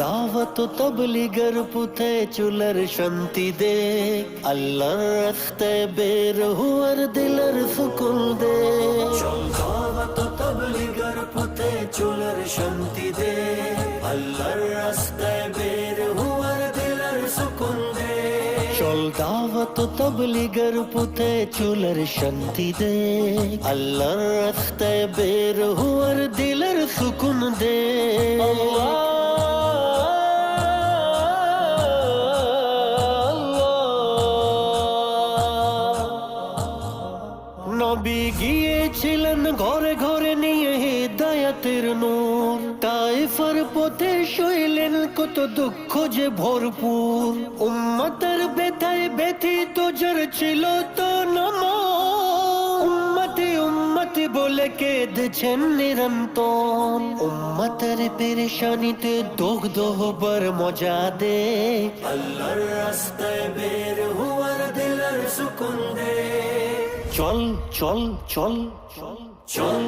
দাওয়াত তবলিগের পথে চুলার শান্তি দে, আল্লাহর রাস্তায় বের হওয়ার দিলের সুকুন দে। চল দাওয়াত তবলিগের পথে চুলার শান্তি দে, আল্লাহর রাস্তায় বের হওয়ার দিলের সুকুন দে। চল দাওয়াত তবলিগের পথে চুলার শান্তি দে, আল্লাহর রাস্তায় বের হওয়ার দিলের সুকুন দে। নবী গিয়েছিলেন ঘরে ঘরে নিয়ে হিদায়াতের নূর, তায়েফের পথে সইলেন কত দুঃখ যে ভরপুর। উম্মতের ব্যথায় ব্যথিত যার ছিল তো নামাজ, উম্মতি উম্মতি বলে কেঁদেছেন নিরন্তর। উম্মতের পেরেশানিতে দগ্ধ হবার মজা দে, আল্লাহর রাস্তায় বের হওয়ার দিলের সুকুন দে। চল চল চল চল চল।